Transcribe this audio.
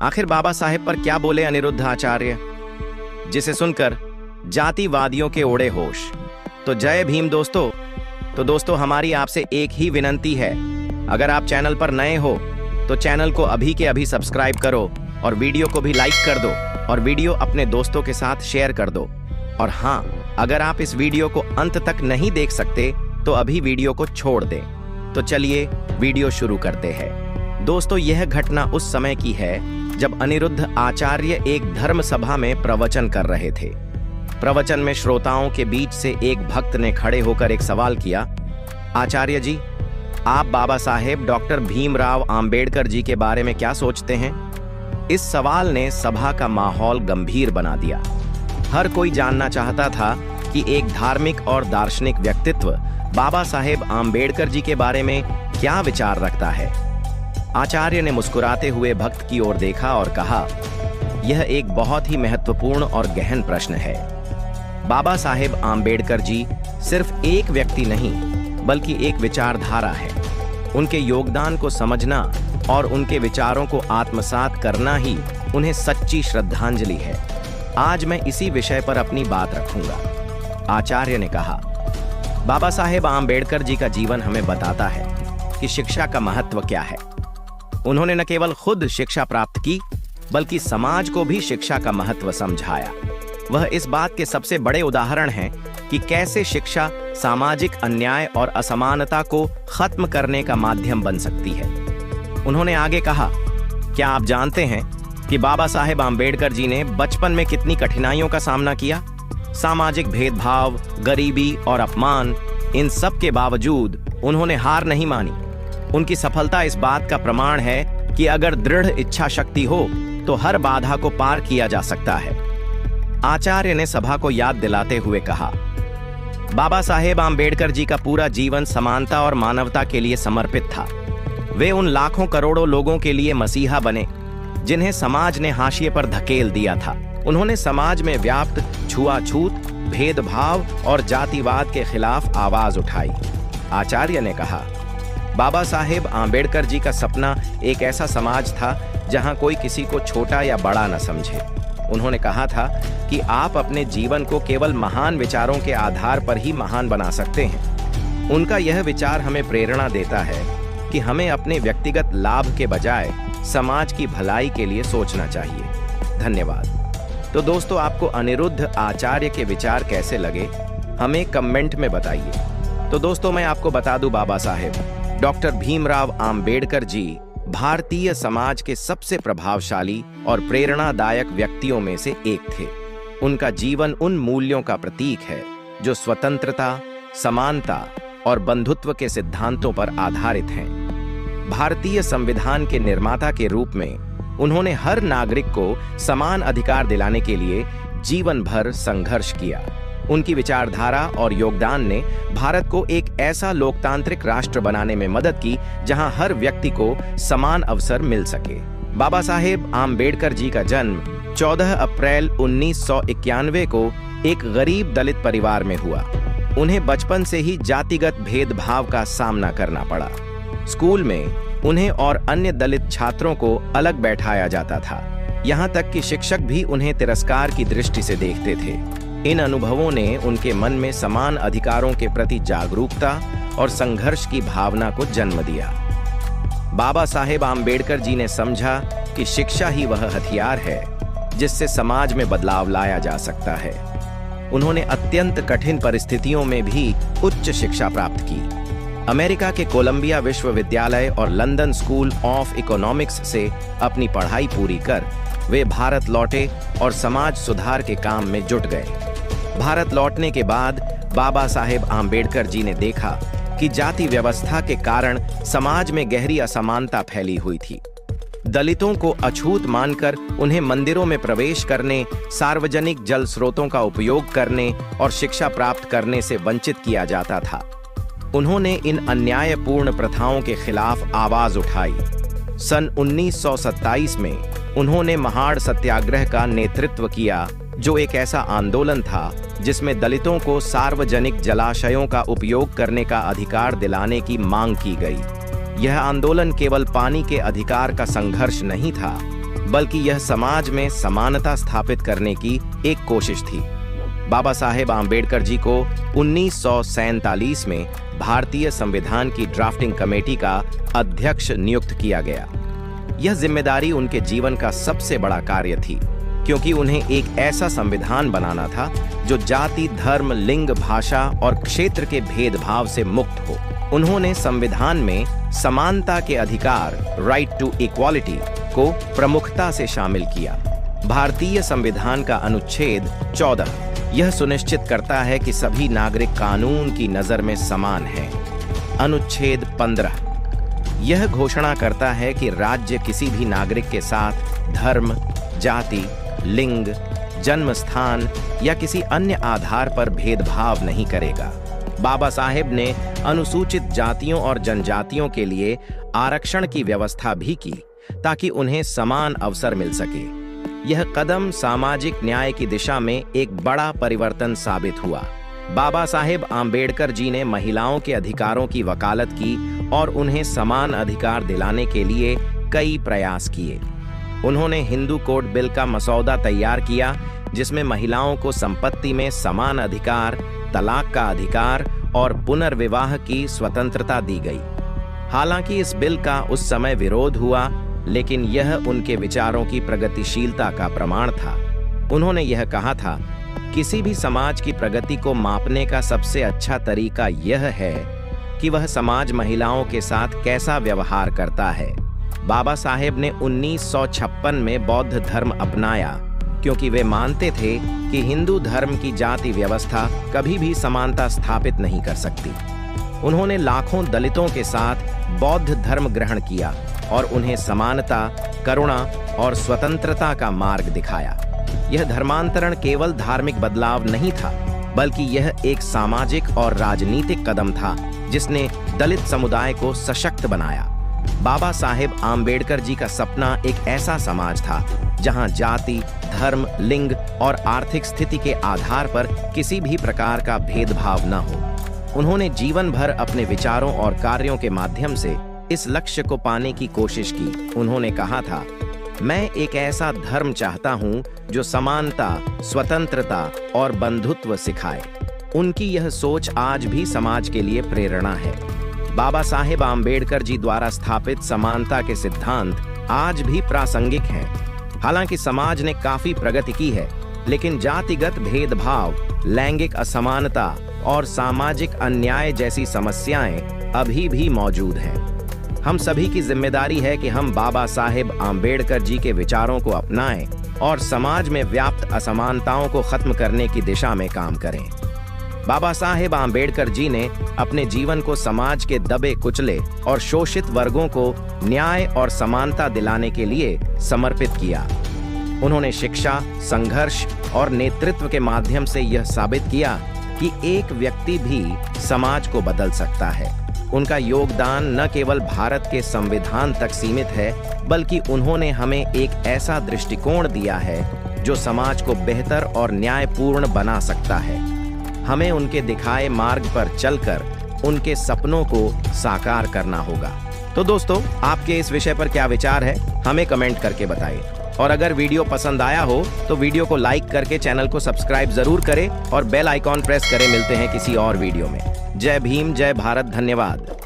आखिर बाबा साहेब पर क्या बोले अनिरुद्ध आचार्य, जिसे सुनकर जातिवादियों के उड़े होश। तो जय भीम दोस्तों। तो दोस्तों, हमारी आपसे एक ही विनंती है, अगर आप चैनल पर नए हो तो चैनल को अभी के अभी सब्सक्राइब करो और वीडियो को भी लाइक कर दो और वीडियो अपने दोस्तों के साथ शेयर कर दो। और हाँ, अगर आप इस वीडियो को अंत तक नहीं देख सकते तो अभी वीडियो को छोड़ दें। तो चलिए वीडियो शुरू करते हैं। दोस्तों, यह घटना उस समय की है जब अनिरुद्ध आचार्य एक धर्म सभा में प्रवचन कर रहे थे। प्रवचन में श्रोताओं के बीच से एक भक्त ने खड़े होकर एक सवाल किया, आचार्य जी, आप बाबा साहेब डॉक्टर भीमराव आंबेडकर जी के बारे में क्या सोचते हैं? इस सवाल ने सभा का माहौल गंभीर बना दिया। हर कोई जानना चाहता था कि एक धार्मिक और दार्शनिक व्यक्तित्व बाबा साहेब आंबेडकर जी के बारे में क्या विचार रखता है। आचार्य ने मुस्कुराते हुए भक्त की ओर देखा और कहा, यह एक बहुत ही महत्वपूर्ण और गहन प्रश्न है। बाबा साहेब आंबेडकर जी सिर्फ एक व्यक्ति नहीं बल्कि एक विचारधारा है। उनके योगदान को समझना और उनके विचारों को आत्मसात करना ही उन्हें सच्ची श्रद्धांजलि है। आज मैं इसी विषय पर अपनी बात रखूंगा। आचार्य ने कहा, बाबा साहेब आंबेडकर जी का जीवन हमें बताता है कि शिक्षा का महत्व क्या है। उन्होंने न केवल खुद शिक्षा प्राप्त की बल्कि समाज को भी शिक्षा का महत्व समझाया। वह इस बात के सबसे बड़े उदाहरण हैं कि कैसे शिक्षा सामाजिक अन्याय और असमानता को खत्म करने का माध्यम बन सकती है। उन्होंने आगे कहा, क्या आप जानते हैं कि बाबा साहेब आंबेडकर जी ने बचपन में कितनी कठिनाइयों का सामना किया? सामाजिक भेदभाव, गरीबी और अपमान, इन सब के बावजूद उन्होंने हार नहीं मानी। उनकी सफलता इस बात का प्रमाण है कि अगर दृढ़ इच्छा शक्ति हो तो हर बाधा को पार किया जा सकता है। आचार्य ने सभा को याद दिलाते हुए कहा, बाबा साहेब आंबेडकर जी का पूरा जीवन समानता और मानवता के लिए समर्पित था। वे उन लाखों करोड़ों लोगों के लिए मसीहा बने जिन्हें समाज ने हाशिए पर धकेल दिया था। उन्होंने समाज में व्याप्त छुआछूत, भेदभाव और जातिवाद के खिलाफ आवाज उठाई। आचार्य ने कहा, बाबा साहेब आंबेडकर जी का सपना एक ऐसा समाज था जहां कोई किसी को छोटा या बड़ा न समझे। उन्होंने कहा था कि आप अपने जीवन को केवल महान विचारों के आधार पर ही महान बना सकते हैं। उनका यह विचार हमें प्रेरणा देता है कि हमें अपने व्यक्तिगत लाभ के बजाय समाज की भलाई के लिए सोचना चाहिए। धन्यवाद। तो दोस्तों, आपको अनिरुद्ध आचार्य के विचार कैसे लगे, हमें कमेंट में बताइए। तो दोस्तों, मैं आपको बता दूं, बाबा साहेब डॉक्टर भीमराव आंबेडकर जी भारतीय समाज के सबसे प्रभावशाली और प्रेरणादायक व्यक्तियों में से एक थे। उनका जीवन उन मूल्यों का प्रतीक है जो स्वतंत्रता, समानता और बंधुत्व के सिद्धांतों पर आधारित हैं। भारतीय संविधान के निर्माता के रूप में उन्होंने हर नागरिक को समान अधिकार दिलाने के लिए जीवन भर संघर्ष किया। उनकी विचारधारा और योगदान ने भारत को एक ऐसा लोकतांत्रिक राष्ट्र बनाने में मदद की जहां हर व्यक्ति को समान अवसर मिल सके। बाबा साहेब आंबेडकर जी का जन्म 14 अप्रैल 1991 को एक गरीब दलित परिवार में हुआ। उन्हें बचपन से ही जातिगत भेदभाव का सामना करना पड़ा। स्कूल में उन्हें और अन्य दलित छात्रों को अलग बैठाया जाता था, यहाँ तक कि शिक्षक भी उन्हें तिरस्कार की दृष्टि से देखते थे। इन अनुभवों ने उनके मन में समान अधिकारों के प्रति जागरूकता और संघर्ष की भावना को जन्म दिया। बाबा साहेब आंबेडकर जी ने समझा कि शिक्षा ही वह हथियार है जिससे समाज में बदलाव लाया जा सकता है। उन्होंने अत्यंत कठिन परिस्थितियों में भी उच्च शिक्षा प्राप्त की। अमेरिका के कोलंबिया विश्वविद्यालय और लंदन स्कूल ऑफ इकोनॉमिक्स से अपनी पढ़ाई पूरी कर वे भारत लौटे और समाज सुधार के काम में जुट गए। भारत लौटने के बाद बाबा साहेब आंबेडकर जी ने देखा कि जाति व्यवस्था के कारण समाज में गहरी असमानता फैली हुई थी। दलितों को अछूत मानकर उन्हें मंदिरों में प्रवेश करने, सार्वजनिक जल स्रोतों का उपयोग करने और शिक्षा प्राप्त करने से वंचित किया जाता था। उन्होंने इन अन्यायपूर्ण प्रथाओं के खिलाफ आवाज उठाई। सन 1927 में उन्होंने महाड़ सत्याग्रह का नेतृत्व किया, जो एक ऐसा आंदोलन था जिसमें दलितों को सार्वजनिक जलाशयों का उपयोग करने का अधिकार दिलाने की मांग की गई। यह आंदोलन केवल पानी के अधिकार का संघर्ष नहीं था, बल्कि यह समाज में समानता स्थापित करने की एक कोशिश थी। बाबा साहेब आम्बेडकर जी को 1947 में भारतीय संविधान की ड्राफ्टिंग कमेटी का अध्यक्ष नियुक्त किया गया। यह जिम्मेदारी उनके जीवन का सबसे बड़ा कार्य थी, क्योंकि उन्हें एक ऐसा संविधान बनाना था जो जाति, धर्म, लिंग, भाषा और क्षेत्र के भेदभाव से मुक्त हो। उन्होंने संविधान में समानता के अधिकार, राइट टू इक्वालिटी, को प्रमुखता से शामिल किया। भारतीय संविधान का अनुच्छेद 14 यह सुनिश्चित करता है कि सभी नागरिक कानून की नजर में समान हैं। अनुच्छेद 15 यह घोषणा करता है कि राज्य किसी भी नागरिक के साथ धर्म, जाति, लिंग, जन्म स्थान या किसी अन्य आधार पर भेदभाव नहीं करेगा। बाबा साहेब ने अनुसूचित जातियों और जनजातियों के लिए आरक्षण की व्यवस्था भी की, ताकि उन्हें समान अवसर मिल सके। यह कदम सामाजिक न्याय की दिशा में एक बड़ा परिवर्तन साबित हुआ। बाबा साहेब आम्बेडकर जी ने महिलाओं के अधिकारों की वकालत की और उन्हें समान अधिकार दिलाने के लिए कई प्रयास किए। उन्होंने हिंदू कोड बिल का मसौदा तैयार किया, जिसमें महिलाओं को संपत्ति में समान अधिकार, तलाक का अधिकार और पुनर्विवाह की स्वतंत्रता दी गई। हालांकि इस बिल का उस समय विरोध हुआ, लेकिन यह उनके विचारों की प्रगतिशीलता का प्रमाण था। उन्होंने यह कहा था, किसी भी समाज की प्रगति को मापने का सबसे अच्छा तरीका यह है कि वह समाज महिलाओं के साथ कैसा व्यवहार करता है। बाबा साहेब ने 1956 में बौद्ध धर्म अपनाया, क्योंकि वे मानते थे कि हिंदू धर्म की जाति व्यवस्था कभी भी समानता स्थापित नहीं कर सकती। उन्होंने लाखों दलितों के साथ बौद्ध धर्म ग्रहण किया और उन्हें समानता, करुणा और स्वतंत्रता का मार्ग दिखाया। यह धर्मांतरण केवल धार्मिक बदलाव नहीं था, बल्कि यह एक सामाजिक और राजनीतिक कदम था जिसने दलित समुदाय को सशक्त बनाया। बाबा साहेब आम्बेडकर जी का सपना एक ऐसा समाज था जहां जाति, धर्म, लिंग और आर्थिक स्थिति के आधार पर किसी भी प्रकार का भेदभाव न हो। उन्होंने जीवन भर अपने विचारों और कार्यों के माध्यम से इस लक्ष्य को पाने की कोशिश की। उन्होंने कहा था, मैं एक ऐसा धर्म चाहता हूं जो समानता, स्वतंत्रता और बंधुत्व सिखाए। उनकी यह सोच आज भी समाज के लिए प्रेरणा है। बाबा साहेब आम्बेडकर जी द्वारा स्थापित समानता के सिद्धांत आज भी प्रासंगिक हैं। हालांकि समाज ने काफी प्रगति की है, लेकिन जातिगत भेदभाव, लैंगिक असमानता और सामाजिक अन्याय जैसी समस्याएं अभी भी मौजूद हैं। हम सभी की जिम्मेदारी है कि हम बाबा साहेब आम्बेडकर जी के विचारों को अपनाएं और समाज में व्याप्त असमानताओं को खत्म करने की दिशा में काम करें। बाबा साहेब आम्बेडकर जी ने अपने जीवन को समाज के दबे कुचले और शोषित वर्गों को न्याय और समानता दिलाने के लिए समर्पित किया। उन्होंने शिक्षा, संघर्ष और नेतृत्व के माध्यम से यह साबित किया कि एक व्यक्ति भी समाज को बदल सकता है। उनका योगदान न केवल भारत के संविधान तक सीमित है, बल्कि उन्होंने हमें एक ऐसा दृष्टिकोण दिया है जो समाज को बेहतर और न्यायपूर्ण बना सकता है। हमें उनके दिखाए मार्ग पर चलकर उनके सपनों को साकार करना होगा। तो दोस्तों, आपके इस विषय पर क्या विचार है, हमें कमेंट करके बताइए। और अगर वीडियो पसंद आया हो तो वीडियो को लाइक करके चैनल को सब्सक्राइब जरूर करें और बेल आइकॉन प्रेस करें। मिलते हैं किसी और वीडियो में। जय भीम, जय भारत, धन्यवाद।